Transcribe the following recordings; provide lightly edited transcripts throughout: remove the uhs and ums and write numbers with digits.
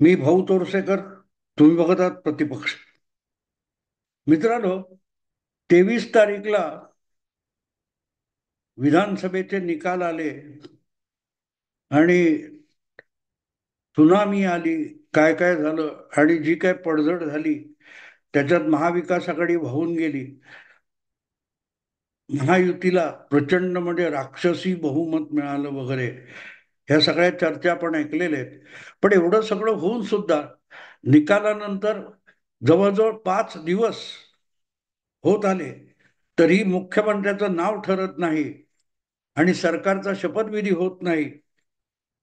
मी भाऊ तोरसेकर. तुम्ही बघत आहात प्रतिपक्ष. मित्रांनो, 23 तारीखला विधानसभेचे निकाल आले आणि सुनामी आली. काय काय झालं आणि जी काय पडझड झाली त्याच्यात महाविकास आघाडी वाहून गेली. महायुतीला प्रचंड म्हणजे राक्षसी बहुमत मिळालं वगैरे. ह्या सगळ्या चर्चा आपण ऐकलेल्या आहेत. पण एवढं सगळं होऊन सुद्धा निकालानंतर जवळजवळ 5 दिवस होत आले तरी मुख्यमंत्र्याचं नाव ठरत नाही आणि सरकारचा शपथविधी होत नाही.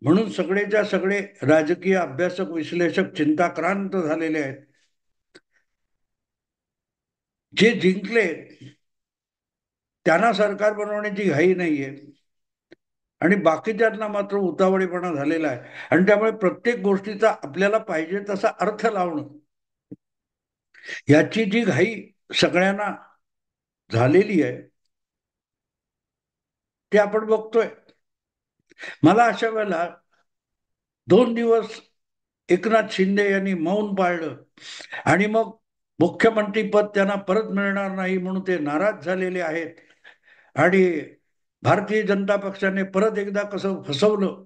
म्हणून सगळेच्या सगळे राजकीय अभ्यासक विश्लेषक चिंताक्रांत झालेले आहेत. जे जिंकले त्यांना सरकार बनवण्याची घाई नाहीये आणि बाकीच्यांना मात्र उतावळेपणा झालेला आहे. आणि त्यामुळे प्रत्येक गोष्टीचा आपल्याला पाहिजे तसा अर्थ लावणं, याची जी घाई सगळ्यांना झालेली आहे ते आपण बघतोय. मला अशा वेळेला 2 दिवस एकनाथ शिंदे यांनी मौन पाळलं आणि मग मुख्यमंत्री पद त्यांना परत मिळणार नाही म्हणून ते नाराज झालेले आहेत आणि भारतीय जनता पक्षाने परत एकदा कसं फसवलं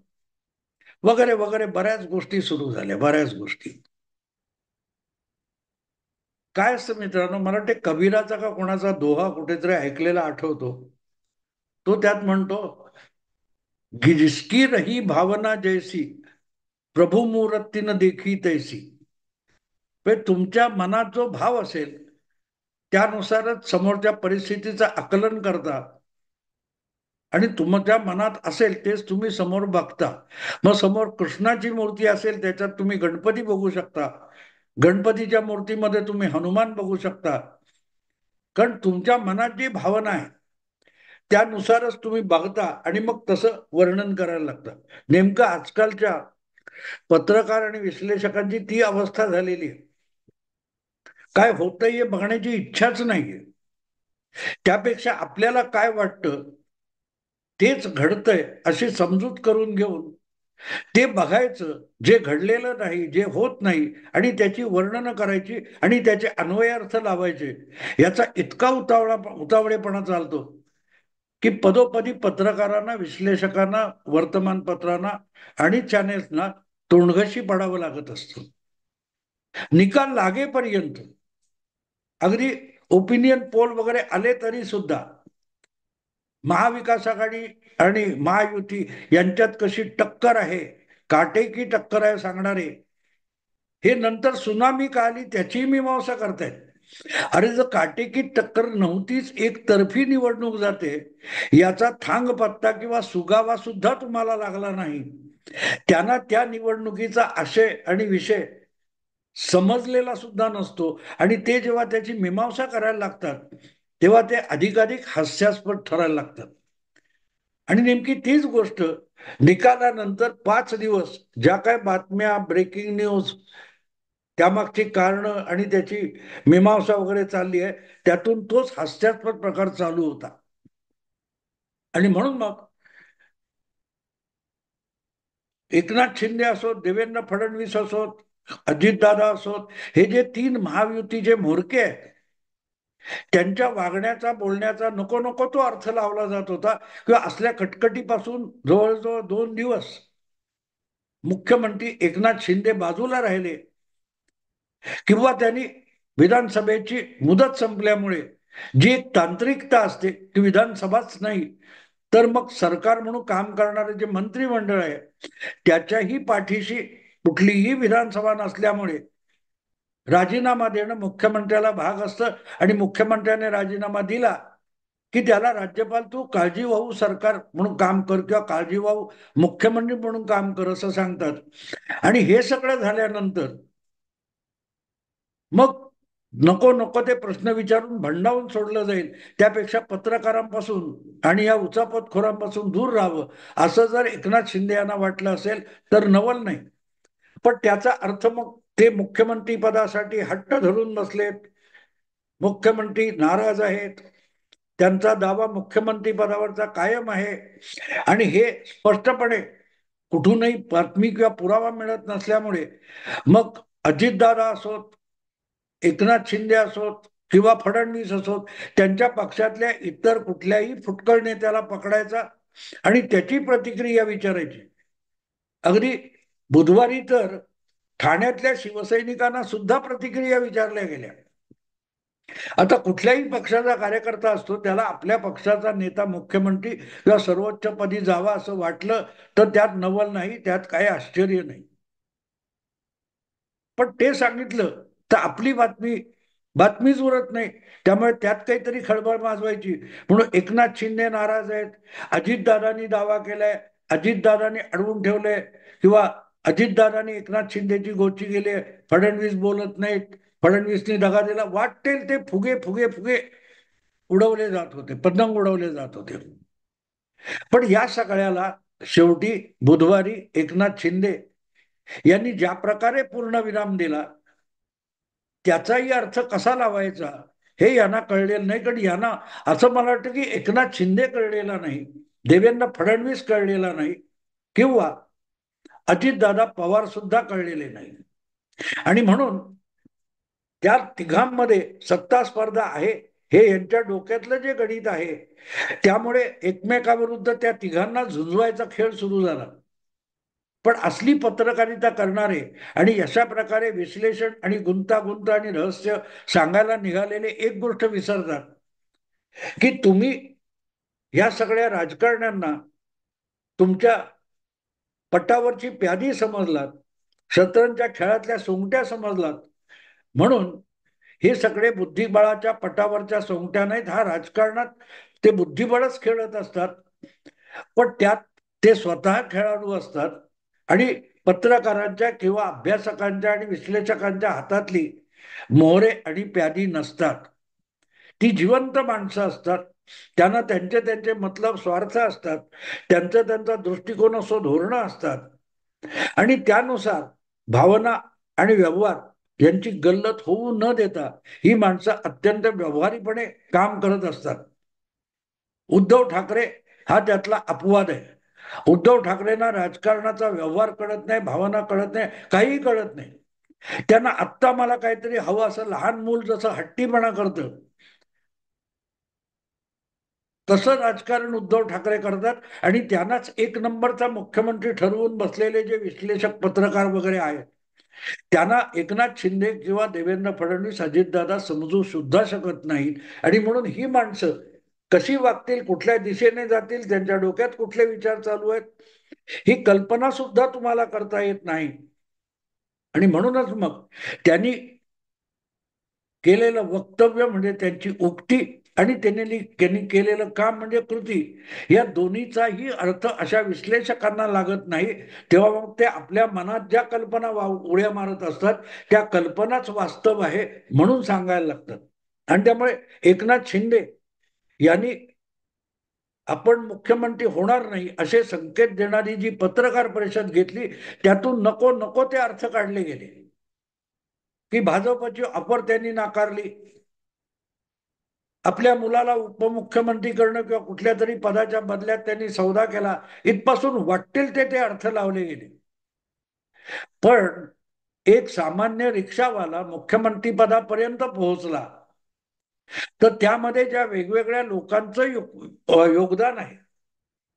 वगैरे वगैरे बऱ्याच गोष्टी सुरू झाल्या. बऱ्याच गोष्टी काय असतं मित्रांनो, मला ते कबीराचा का कोणाचा दोहा कुठेतरी ऐकलेला आठवतो. तो त्यात म्हणतो की जिसकी रही भावना जैसी प्रभू मूर्ती न देखी तैसी. तुमच्या मनात जो भाव असेल त्यानुसारच समोरच्या परिस्थितीचं आकलन करता आणि तुमच्या मनात असेल तेच तुम्ही समोर बघता. मग समोर कृष्णाची मूर्ती असेल त्याच्यात तुम्ही गणपती बघू शकता, गणपतीच्या मूर्तीमध्ये तुम्ही हनुमान बघू शकता. कारण तुमच्या मनात जी भावना आहे त्यानुसारच तुम्ही बघता आणि मग तसं वर्णन करायला लागतं. नेमकं आजकालच्या पत्रकार आणि विश्लेषकांची ती अवस्था झालेली आहे. काय होतंय हे बघण्याची इच्छाच नाहीये. त्यापेक्षा आपल्याला काय वाटतं तेच घडतंय अशी समजूत करून घेऊन ते बघायचं, जे घडलेलं नाही, जे होत नाही आणि त्याची वर्णनं करायची आणि त्याचे अन्वयार्थ लावायचे. याचा इतका उतावळेपणा चालतो की पदोपदी पत्रकारांना, विश्लेषकांना, वर्तमानपत्रांना आणि चॅनेल्सना तोंडघशी पडावं लागत असतं. निकाल लागेपर्यंत अगदी ओपिनियन पोल वगैरे आले तरी सुद्धा महाविकास आघाडी आणि महायुती यांच्यात कशी टक्कर आहे, काटेकी टक्कर आहे सांगणारे हे नंतर सुनामी का आली त्याची मीमांसा करतायत. अरे जर काटेकी टक्कर नव्हतीच, एकतर्फी निवडणूक जाते, याचा थांग पत्ता किंवा सुगावा सुद्धा तुम्हाला लागला नाही, त्यांना त्या निवडणुकीचा आशय आणि विषय समजलेला सुद्धा नसतो आणि ते जेव्हा त्याची मीमांसा करायला लागतात तेव्हा ते अधिकाधिक हास्यास्पद ठरायला लागतात. आणि नेमकी तीच गोष्ट निकालानंतर 5 दिवस ज्या काय बातम्या, ब्रेकिंग न्यूज, त्यामागची कारणं आणि त्याची मीमांसा वगैरे चालली आहे, त्यातून तोच हास्यास्पद प्रकार चालू होता. आणि म्हणून मग एकनाथ शिंदे असोत, देवेंद्र फडणवीस असोत, अजितदादा असोत, हे जे 3 महायुतीचे म्होरके आहेत त्यांच्या वागण्याचा, बोलण्याचा नको नको तो अर्थ लावला जात होता किंवा असल्या कटकटीपासून जवळजवळ 2 दिवस मुख्यमंत्री एकनाथ शिंदे बाजूला राहिले किंवा त्यांनी विधानसभेची मुदत संपल्यामुळे जी एक तांत्रिकता असते ती विधानसभाच नाही तर मग सरकार म्हणून काम करणारे जे मंत्रिमंडळ आहे त्याच्याही पाठीशी कुठलीही विधानसभा नसल्यामुळे राजीनामा देणं मुख्यमंत्र्याला भाग असतं आणि मुख्यमंत्र्याने राजीनामा दिला की त्याला राज्यपाल तू काळजीवाहू सरकार म्हणून काम कर किंवा काळजीवाहू मुख्यमंत्री म्हणून काम कर असं सांगतात. आणि हे सगळं झाल्यानंतर मग नको नको ते प्रश्न विचारून भंडावून सोडलं जाईल, त्यापेक्षा पत्रकारांपासून आणि या उचापतखोरांपासून दूर राहावं असं जर एकनाथ शिंदे यांना वाटलं असेल तर नवल नाही. पण त्याचा अर्थ मग ते मुख्यमंत्री पदासाठी हट्ट धरून बसलेत, मुख्यमंत्री नाराज आहेत, त्यांचा दावा मुख्यमंत्री पदावरचा कायम आहे आणि हे स्पष्टपणे कुठूनही बातमी किंवा पुरावा मिळत नसल्यामुळे मग अजितदादा असोत, एकनाथ शिंदे असोत किंवा फडणवीस असोत, त्यांच्या पक्षातल्या इतर कुठल्याही फुटकळ नेत्याला पकडायचा आणि त्याची प्रतिक्रिया विचारायची. अगदी बुधवारी तर ठाण्यातल्या शिवसैनिकांना सुद्धा प्रतिक्रिया विचारल्या गेल्या. आता कुठल्याही पक्षाचा कार्यकर्ता असतो, त्याला आपल्या पक्षाचा नेता मुख्यमंत्री किंवा सर्वोच्च पदी जावा असं वाटलं तर त्यात नवल नाही, त्यात काही आश्चर्य नाही. पण ते सांगितलं तर आपली बातमीच उरत नाही. त्यामुळे त्यात काहीतरी खळबळ माजवायची. म्हणून एकनाथ शिंदे नाराज आहेत, अजितदादांनी दावा केलाय, अजितदादांनी अडवून ठेवलंय किंवा अजितदादांनी एकनाथ शिंदेची गोची गेली, फडणवीस बोलत नाहीत, फडणवीसनी दगा दिला, वाटेल ते फुगे फुगे फुगे उडवले जात होते, पतंग उडवले जात होते. पण या सगळ्याला शेवटी बुधवारी एकनाथ शिंदे यांनी ज्या प्रकारे पूर्ण विराम दिला, त्याचाही अर्थ कसा लावायचा हे यांना कळलेलं नाही. कारण यांना असं मला वाटतं की एकनाथ शिंदे कळलेला नाही, देवेंद्र फडणवीस कळलेला नाही किंवा अजितदादा पवार सुद्धा कळलेले नाही. आणि म्हणून त्या तिघांमध्ये सत्ता स्पर्धा आहे हे यांच्या डोक्यातलं जे गणित आहे, त्यामुळे एकमेकाविरुद्ध त्या तिघांना झुंजवायचा खेळ सुरू झाला. पण असली पत्रकारिता करणारे आणि अशा प्रकारे विश्लेषण आणि गुंतागुंत आणि रहस्य सांगायला निघालेले एक गोष्ट विसरतात की तुम्ही या सगळ्या राजकारण्यांना तुमच्या पटावरची प्यादी समजलात, शतरंजच्या खेळातल्या सोंगट्या समजलात. म्हणून हे सगळे बुद्धिबळाच्या पटावरच्या सोंगट्या नाहीत. हा राजकारणात ते बुद्धिबळच खेळत असतात, पण त्यात ते स्वतः खेळाडू असतात आणि पत्रकारांच्या किंवा अभ्यासकांच्या आणि विश्लेषकांच्या हातातली मोहरे आणि प्यादी नसतात. ती जिवंत माणसं असतात. त्यांना त्यांचे त्यांचे मतलब स्वार्थ असतात, त्यांचा त्यांचा दृष्टिकोन असो, धोरणं असतात आणि त्यानुसार भावना आणि व्यवहार यांची गल्लत होऊ न देता ही माणसं अत्यंत व्यवहारीपणे काम करत असतात. उद्धव ठाकरे हा त्यातला अपवाद आहे. उद्धव ठाकरेंना राजकारणाचा व्यवहार कळत नाही, भावना कळत नाही, काहीही कळत नाही. त्यांना आत्ता मला काहीतरी हवं असं लहान मूल जसं हट्टीपणा करतं, तसं राजकारण उद्धव ठाकरे करतात. आणि त्यांनाच एक नंबरचा मुख्यमंत्री ठरवून बसलेले जे विश्लेषक पत्रकार वगैरे आहेत, त्यांना एकनाथ शिंदे किंवा देवेंद्र फडणवीस, अजितदादा समजू सुद्धा शकत नाहीत. आणि म्हणून ही माणसं कशी वागतील, कुठल्या दिशेने जातील, त्यांच्या डोक्यात कुठले विचार चालू आहेत, ही कल्पना सुद्धा तुम्हाला करता येत नाही. आणि म्हणूनच मग त्यांनी केलेलं वक्तव्य म्हणजे त्यांची उक्ती आणि त्यांनी केलेलं काम म्हणजे कृती, या दोन्हीचाही अर्थ अशा विश्लेषकांना लागत नाही. तेव्हा मग ते आपल्या मनात ज्या कल्पना उड्या मारत असतात, त्या कल्पनाच वास्तव आहे म्हणून सांगायला लागतात. आणि त्यामुळे एकनाथ शिंदे यांनी आपण मुख्यमंत्री होणार नाही असे संकेत देणारी जी पत्रकार परिषद घेतली, त्यातून नको नको ते अर्थ काढले गेले. की भाजपची ऑफर त्यांनी नाकारली, आपल्या मुलाला उपमुख्यमंत्री करणं किंवा कुठल्या तरी पदाच्या बदल्यात त्यांनी सौदा केला, इथपासून वाटतील ते ते अर्थ लावले गेले. पण एक सामान्य रिक्षावाला मुख्यमंत्री पदापर्यंत पोहोचला तर त्यामध्ये ज्या वेगवेगळ्या लोकांचं योगदान आहे,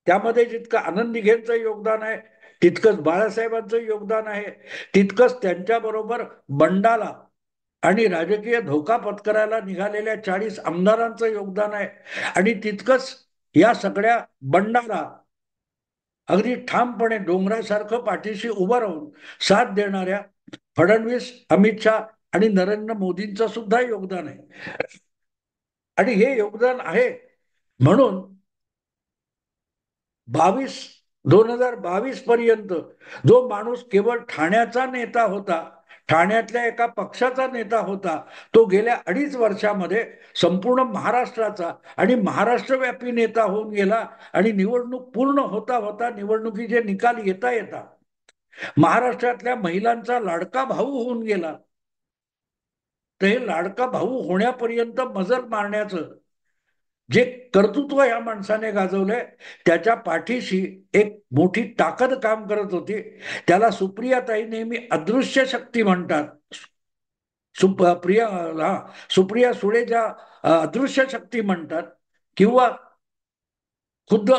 त्यामध्ये जितकं आनंद दिघेंचं योगदान आहे, तितकंच बाळासाहेबांचं योगदान आहे, तितकंच त्यांच्याबरोबर बंडाला आणि राजकीय धोका पत्करायला निघालेल्या 40 आमदारांचं योगदान आहे, आणि तितकंच या सगळ्या बंडाला अगदी ठामपणे डोंगरासारखं पाठीशी उभं राहून साथ देणाऱ्या फडणवीस, अमित शहा आणि नरेंद्र मोदींचं सुद्धा योगदान आहे. आणि हे योगदान आहे म्हणून 2022 पर्यंत जो माणूस केवळ ठाण्याचा नेता होता, ठाण्यातल्या एका पक्षाचा नेता होता, तो गेल्या 2.5 वर्षामध्ये संपूर्ण महाराष्ट्राचा आणि महाराष्ट्रव्यापी नेता होऊन गेला. आणि निवडणूक पूर्ण होता होता, निवडणुकीचे निकाल येता येता महाराष्ट्रातल्या महिलांचा लाडका भाऊ होऊन गेला. तर हे लाडका भाऊ होण्यापर्यंत मजल मारण्याचं जे कर्तृत्व या माणसाने गाजवलंय त्याच्या पाठीशी एक मोठी ताकद काम करत होती. त्याला सुप्रियाताई नेहमी अदृश्य शक्ती म्हणतात. प्रिया, हा, सुप्रिया सुळे ज्या अदृश्य शक्ती म्हणतात, किंवा खुद्द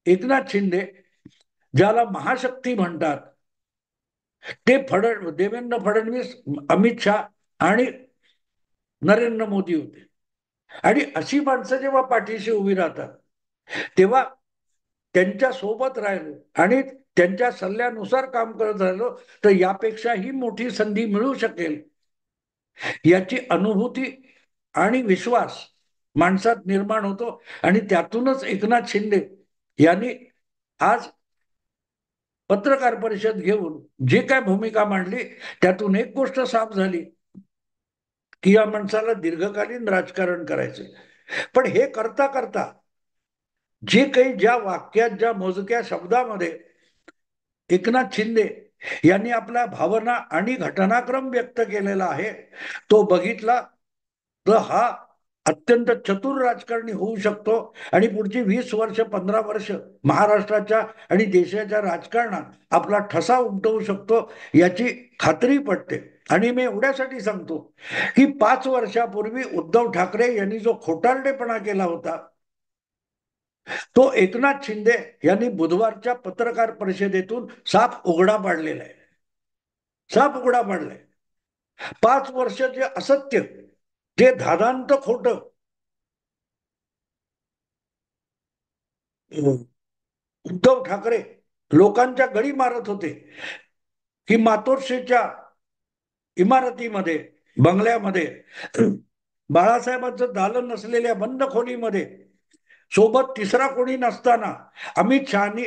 एकनाथ शिंदे ज्याला महाशक्ती म्हणतात, ते देवेंद्र फडणवीस, अमित शहा आणि नरेंद्र मोदी होते. आणि अशी माणसं जेव्हा पाठीशी उभी राहतात, तेव्हा त्यांच्या सोबत राहिलो आणि त्यांच्या सल्ल्यानुसार काम करत राहिलो तर यापेक्षाही मोठी संधी मिळू शकेल याची अनुभूती आणि विश्वास माणसात निर्माण होतो. आणि त्यातूनच एकनाथ शिंदे यांनी आज पत्रकार परिषद घेऊन जे काय भूमिका मांडली त्यातून एक गोष्ट साफ झाली की या माणसाला दीर्घकालीन राजकारण करायचे. पण हे करता करता जे काही ज्या वाक्यात, ज्या मोजक्या शब्दामध्ये एकनाथ शिंदे यांनी आपल्या भावना आणि घटनाक्रम व्यक्त केलेला आहे, तो बघितला तर हा अत्यंत चतुर राजकारणी होऊ शकतो आणि पुढची 20 वर्ष, 15 वर्ष महाराष्ट्राच्या आणि देशाच्या राजकारणात आपला ठसा उमटवू शकतो याची खात्री पटते. आणि मी एवढ्यासाठी सांगतो की 5 वर्षापूर्वी उद्धव ठाकरे यांनी जो खोटारडेपणा केला होता तो एकनाथ शिंदे यांनी बुधवारच्या पत्रकार परिषदेतून साफ उघडा पाडलेला आहे. साफ उघडा पाडलाय. 5 वर्ष जे असत्य, जे धादांत खोट उद्धव ठाकरे लोकांच्या गळी मारत होते की मातोश्रीच्या इमारतीमध्ये, बंगल्यामध्ये, बाळासाहेबांचं दालन नसलेल्या बंद खोलीमध्ये सोबत तिसरा कोणी नसताना अमित शहानी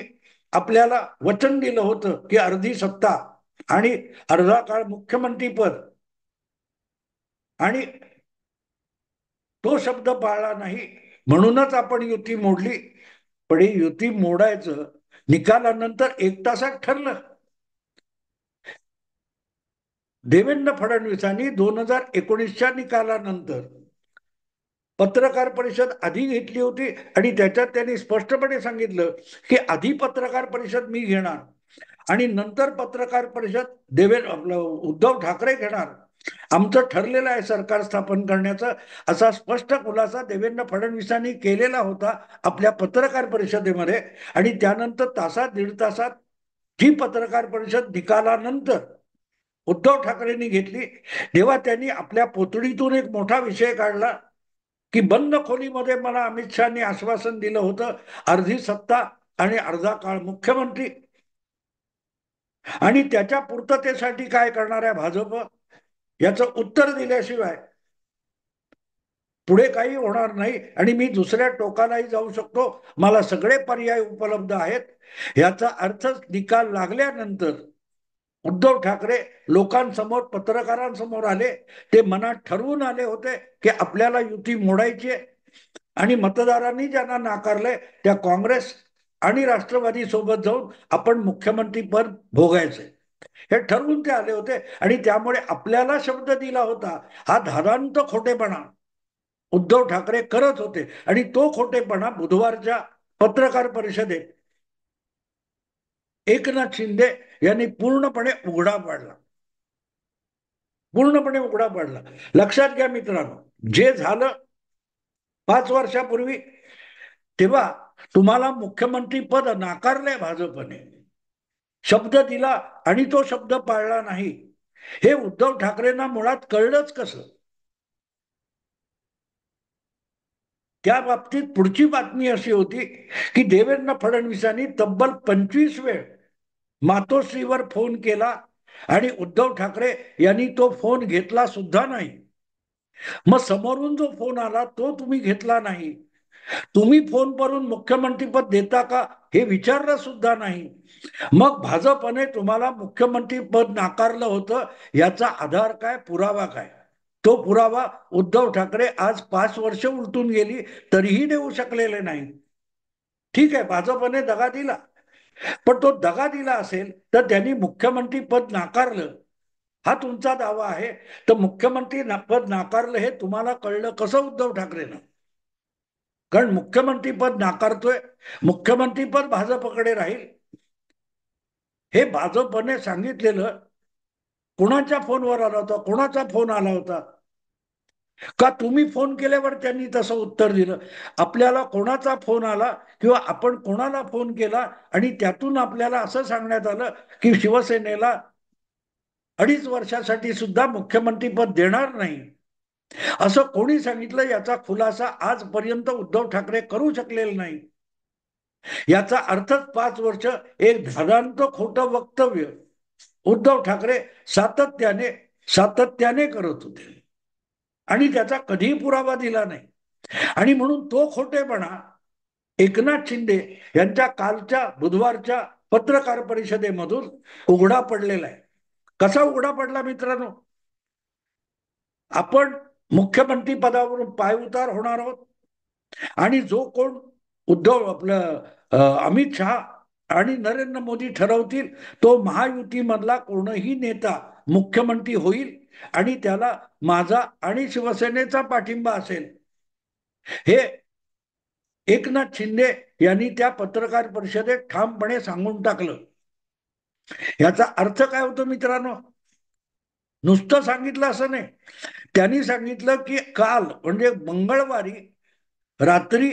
आपल्याला वचन दिलं होतं की अर्धी सत्ता आणि अर्धा काळ मुख्यमंत्री पद, आणि तो शब्द पाळला नाही म्हणूनच आपण युती मोडली. पण ही युती मोडायचं निकालानंतर 1 तासात ठरलं. देवेंद्र फडणवीसांनी 2019च्या निकालानंतर पत्रकार परिषद आधी घेतली होती आणि त्याच्यात त्यांनी स्पष्टपणे सांगितलं की आधी पत्रकार परिषद मी घेणार आणि नंतर पत्रकार परिषद उद्धव ठाकरे घेणार. आमचं ठरलेलं आहे सरकार स्थापन करण्याचं, असा स्पष्ट खुलासा देवेंद्र फडणवीसांनी केलेला होता आपल्या पत्रकार परिषदेमध्ये. आणि त्यानंतर तासात, 1.5 तासात जी पत्रकार परिषद निकालानंतर उद्धव ठाकरेंनी घेतली तेव्हा त्यांनी आपल्या पोतडीतून एक मोठा विषय काढला की बंद खोलीमध्ये मला अमित शहानी आश्वासन दिलं होतं अर्धी सत्ता आणि अर्धा काळ मुख्यमंत्री, आणि त्याच्या पूर्ततेसाठी काय करणार आहे भाजप याचं उत्तर दिल्याशिवाय पुढे काही होणार नाही. आणि मी दुसऱ्या टोकालाही जाऊ शकतो, मला सगळे पर्याय उपलब्ध आहेत. याचा अर्थ निकाल लागल्यानंतर उद्धव ठाकरे लोकांसमोर, पत्रकारांसमोर आले. ते मनात ठरवून आले होते की आपल्याला युती मोडायची आहे आणि मतदारांनी ज्यांना नाकारले त्या काँग्रेस आणि राष्ट्रवादी सोबत जाऊन आपण मुख्यमंत्री पद भोगायचे हे ठरवून ते आले होते. आणि त्यामुळे आपल्याला शब्द दिला होता हा धादांत खोटेपणा उद्धव ठाकरे करत होते आणि तो खोटेपणा बुधवारच्या पत्रकार परिषदेत एकनाथ शिंदे यांनी पूर्णपणे उघडा पाडला. पूर्णपणे उघडा पाडला. लक्षात घ्या मित्रांनो, जे झालं 5 वर्षापूर्वी, तेव्हा तुम्हाला मुख्यमंत्री पद नाकारलंय भाजपने, शब्द दिला आणि तो शब्द पाळला नाही. हे उद्धव ठाकरेंना मुळात कळलंच कसं? त्या बाबतीत पुढची बातमी अशी होती की देवेंद्र फडणवीसांनी तब्बल 25 वेळ मातोश्रीवर फोन केला आणि उद्धव ठाकरे यांनी तो फोन घेतला सुद्धा नाही. मग समोरून जो फोन आला तो तुम्ही घेतला नाही. तुम्ही फोन करून मुख्यमंत्रीपद देता का हे विचारलं सुद्धा नाही. मग भाजपने तुम्हाला मुख्यमंत्री पद नाकारलं होतं याचा आधार काय, पुरावा काय? तो पुरावा उद्धव ठाकरे आज 5 वर्ष उलटून गेली तरीही देऊ शकलेले नाही. ठीक आहे, भाजपने दगा दिला, पण तो दगा दिला असेल तर त्यांनी मुख्यमंत्री पद नाकारलं हा तुमचा दावा आहे. तर मुख्यमंत्री पद नाकारलं हे तुम्हाला कळलं कसं उद्धव ठाकरेंना? कारण मुख्यमंत्रीपद नाकारतोय, मुख्यमंत्रीपद भाजपकडे राहील. हे भाजपने सांगितलेलं कोणाच्या फोनवर आला होता, कोणाचा फोन आला होता का? तुम्ही फोन केल्यावर त्यांनी तसं उत्तर दिलं. आपल्याला कोणाचा फोन आला किंवा आपण कोणाला फोन केला आणि त्यातून आपल्याला असं सांगण्यात आलं की शिवसेनेला 2.5 वर्षासाठी सुद्धा मुख्यमंत्रीपद देणार नाही, असं कोणी सांगितलं? याचा खुलासा आजपर्यंत उद्धव ठाकरे करू शकलेले नाही. याचा अर्थच 5 वर्ष एक धादांत खोटं वक्तव्य उद्धव ठाकरे सातत्याने सातत्याने करत होते आणि त्याचा कधीही पुरावा दिला नाही. आणि म्हणून तो खोटेपणा एकनाथ शिंदे यांच्या कालच्या बुधवारच्या पत्रकार परिषदेमधून उघडा पडलेला आहे. कसा उघडा पडला मित्रांनो? आपण मुख्यमंत्री पदावरून पायउतार होणार आहोत आणि जो कोण आपलं अमित शहा आणि नरेंद्र मोदी ठरवतील तो महायुतीमधला कोणही नेता मुख्यमंत्री होईल आणि त्याला माझा आणि शिवसेनेचा पाठिंबा असेल, हे एकनाथ शिंदे यांनी त्या पत्रकार परिषदेत ठामपणे सांगून टाकलं. याचा अर्थ काय होतो मित्रांनो? नुसतं सांगितलं असं नाही, त्यांनी सांगितलं की काल म्हणजे मंगळवारी रात्री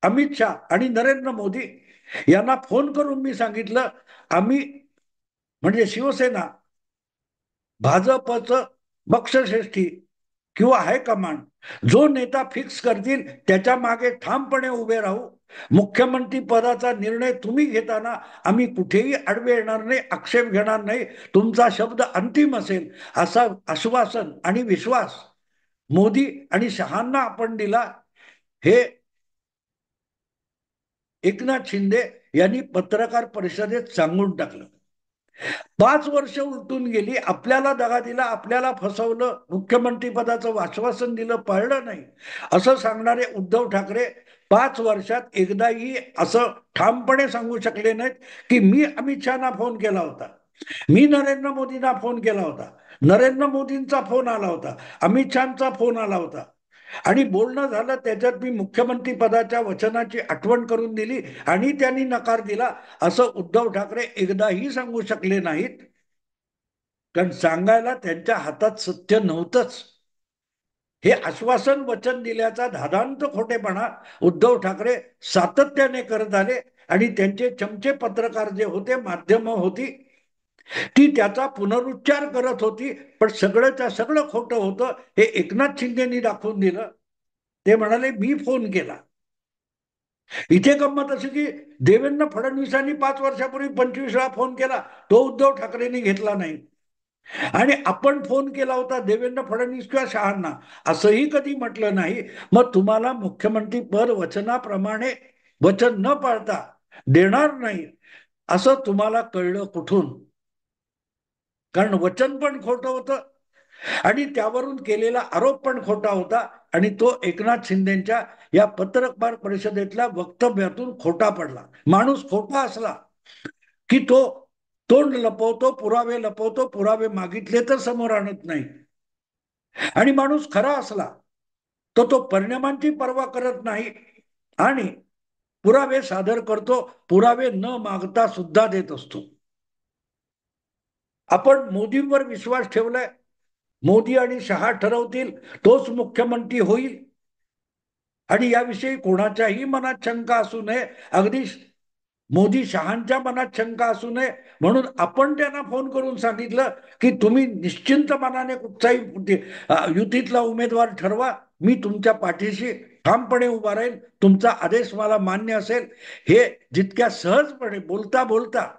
अमित शहा आणि नरेंद्र मोदी यांना फोन करून मी सांगितलं, आम्ही म्हणजे शिवसेना भाजपचं पक्षश्रेष्ठी किंवा हायकमांड जो नेता फिक्स करतील त्याच्या मागे ठामपणे उभे राहू. मुख्यमंत्री पदाचा निर्णय तुम्ही घेताना आम्ही कुठेही आडवे येणार नाही, आक्षेप घेणार नाही, तुमचा शब्द अंतिम असेल असा आश्वासन आणि विश्वास मोदी आणि शहांना आपण दिला. हे एकनाथ शिंदे यांनी पत्रकार परिषदेत सांगून टाकलं. 5 वर्ष उलटून गेली, आपल्याला दगा दिला, आपल्याला फसवलं, मुख्यमंत्री पदाचं आश्वासन दिलं, पाळलं नाही असं सांगणारे उद्धव ठाकरे 5 वर्षात एकदाही असं ठामपणे सांगू शकले नाहीत की मी अमित शहाना फोन केला होता, मी नरेंद्र मोदींना फोन केला होता, नरेंद्र मोदींचा फोन आला होता, अमित शहाचा फोन आला होता आणि बोलणं झालं त्याच्यात मी मुख्यमंत्री पदाच्या वचनाची आठवण करून दिली आणि त्यांनी नकार दिला, असं उद्धव ठाकरे एकदाही सांगू शकले नाहीत. कारण सांगायला त्यांच्या हातात सत्य नव्हतंच. हे आश्वासन वचन दिल्याचा धादांत खोटेपणा उद्धव ठाकरे सातत्याने करत आले आणि त्यांचे चमचे पत्रकार जे होते, माध्यम होती, ती त्याचा पुनरुच्चार करत होती. पण सगळंच्या सगळं खोटं होतं हे एकनाथ शिंदेनी दाखवून दिलं. ते म्हणाले मी फोन केला. इथे गंमत अशी की देवेंद्र फडणवीसांनी 5 वर्षापूर्वी 25 वेळा फोन केला, तो उद्धव ठाकरेंनी घेतला नाही. आणि आपण फोन केला होता देवेंद्र फडणवीस किंवा शहांना असंही कधी म्हटलं नाही. मग तुम्हाला मुख्यमंत्री पद वचनाप्रमाणे वचन न पाळता देणार नाही असं तुम्हाला कळलं कुठून? कारण वचन पण खोटं होतं आणि त्यावरून केलेला आरोप पण खोटा होता आणि तो एकनाथ शिंदेच्या या पत्रकार परिषदेतल्या वक्तव्यातून खोटा पडला. माणूस खोटा असला की तो तोंड लपवतो, पुरावे लपवतो, पुरावे मागितले तर समोर आणत नाही. आणि माणूस खरा असला तर तो परिणामांची पर्वा करत नाही आणि पुरावे सादर करतो, पुरावे न मागता सुद्धा देत असतो. आपण मोदींवर विश्वास ठेवलाय, मोदी आणि शहा ठरवतील तोच मुख्यमंत्री होईल आणि याविषयी कोणाच्याही मनात शंका असू नये, अगदी मोदी शहांच्या मनात शंका असू नये म्हणून आपण त्यांना फोन करून सांगितलं की तुम्ही निश्चिंत मनाने कुठचाही युतीतला उमेदवार ठरवा, मी तुमच्या पाठीशी ठामपणे उभा राहील, तुमचा आदेश मला मान्य असेल. हे जितक्या सहजपणे बोलता बोलता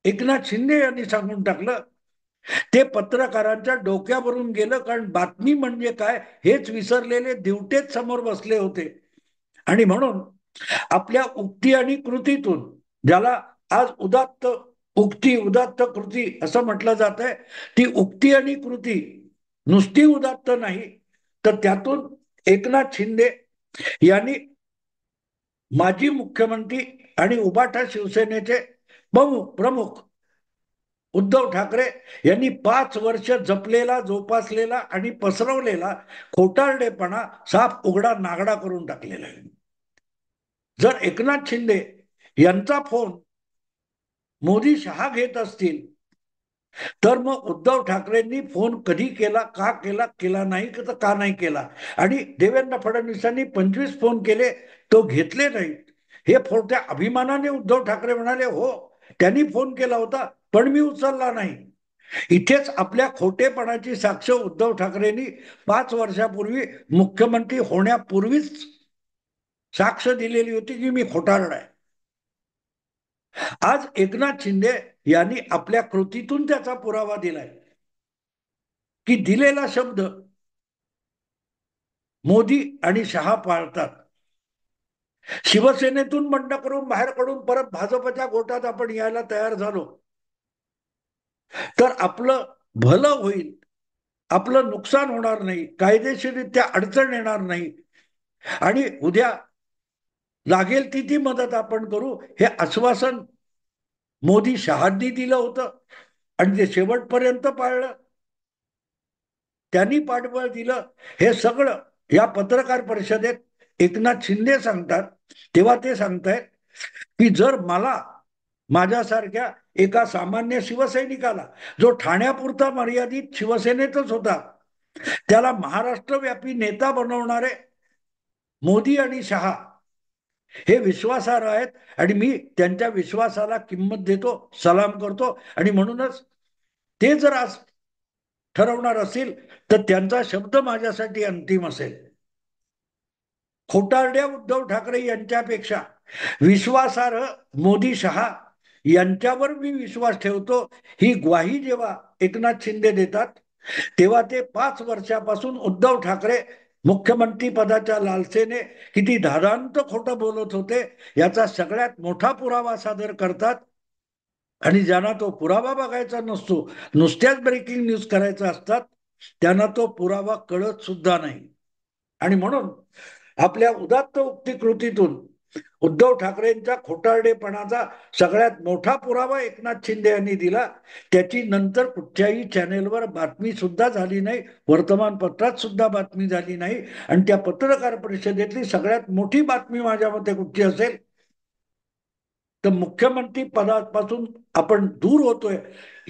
एकनाथ शिंदे यांनी सांगून टाकलं, ते पत्रकारांच्या डोक्यावरून गेलं. कारण बातमी म्हणजे काय हेच विसरलेले दिवटेच समोर बसले होते आणि म्हणून आपल्या उक्ती आणि कृतीतून, ज्याला आज उदात्त उक्ती उदात्त कृती असं म्हटलं जात आहे, ती उक्ती आणि कृती नुसती उदात्त नाही तर त्यातून एकनाथ शिंदे यांनी माजी मुख्यमंत्री आणि उबाटा शिवसेनेचे प्रमुख उद्धव ठाकरे यांनी 5 वर्ष जपलेला, जोपासलेला आणि पसरवलेला खोटारडेपणा साफ उघडा नागडा करून टाकलेला आहे. जर एकनाथ शिंदे यांचा फोन मोदी शहा घेत असतील तर मग उद्धव ठाकरेंनी फोन कधी केला, का केला, केला नाही तर का नाही केला, आणि देवेंद्र फडणवीसांनी 25 फोन केले तो घेतले नाहीत. हे फोन अभिमानाने उद्धव ठाकरे म्हणाले हो त्यांनी फोन केला होता पण मी उचलला नाही. इथेच आपल्या खोटेपणाची साक्ष उद्धव ठाकरेंनी 5 वर्षापूर्वी मुख्यमंत्री होण्यापूर्वीच साक्ष दिलेली होती की मी खोटारड आहे. आज एकनाथ शिंदे यांनी आपल्या कृतीतून त्याचा पुरावा दिलाय की दिलेला शब्द मोदी आणि शहा पाळतात. शिवसेनेतून बंड करून बाहेर पडून परत भाजपच्या गोटात आपण यायला तयार झालो तर आपलं भलं होईल, आपलं नुकसान होणार नाही, कायदेशीररित्या अडचण येणार नाही आणि उद्या लागेल ती मदत आपण करू हे आश्वासन मोदी शहांनी दिलं होतं आणि ते शेवटपर्यंत पाळलं. त्यांनी पाठबळ दिलं. हे सगळं या पत्रकार परिषदेत एकनाथ शिंदे सांगतात तेव्हा ते सांगतायत की जर मला माझ्यासारख्या एका सामान्य शिवसैनिकाला जो ठाण्यापुरता मर्यादित शिवसेनेतच होता त्याला महाराष्ट्रव्यापी नेता बनवणारे मोदी आणि शहा हे विश्वासार्ह आहेत आणि मी त्यांच्या विश्वासाला किंमत देतो, सलाम करतो आणि म्हणूनच ते जर आज ठरवणार असेल तर त्यांचा शब्द माझ्यासाठी अंतिम असेल. खोटारड्या उद्धव ठाकरे यांच्यापेक्षा विश्वासार्ह मोदी शहा यांच्यावर मी विश्वास ठेवतो ही ग्वाही जेव्हा एकनाथ शिंदे देतात तेव्हा ते 5 वर्षापासून उद्धव ठाकरे मुख्यमंत्री पदाच्या लालसेने किती धादांत खोटं बोलत होते याचा सगळ्यात मोठा पुरावा सादर करतात. आणि ज्यांना तो पुरावा बघायचा नसतो, नुसत्याच ब्रेकिंग न्यूज करायचा असतात, त्यांना तो पुरावा कळत सुद्धा नाही. आणि म्हणून आपल्या उदात्त उक्ती कृतीतून उद्धव ठाकरेंच्या खोटारडेपणाचा सगळ्यात मोठा पुरावा एकनाथ शिंदे यांनी दिला. त्याची नंतर कुठच्याही चॅनेलवर बातमी सुद्धा झाली नाही, वर्तमानपत्रात सुद्धा बातमी झाली नाही. आणि त्या पत्रकार परिषदेतली सगळ्यात मोठी बातमी माझ्या मते कुठची असेल तर मुख्यमंत्री पदापासून आपण दूर होतोय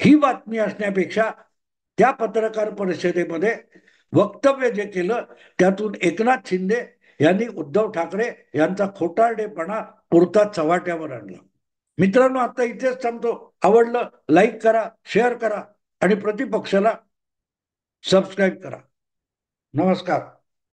ही बातमी असण्यापेक्षा त्या पत्रकार परिषदेमध्ये वक्तव्य जे केलं त्यातून एकनाथ शिंदे यांनी उद्धव ठाकरे यांचा खोटारडेपणा पुरता चव्हाट्यावर आणला. मित्रांनो, आता इथेच थांबतो. आवडलं लाईक करा, शेअर करा आणि प्रतिपक्षाला सबस्क्राईब करा. नमस्कार.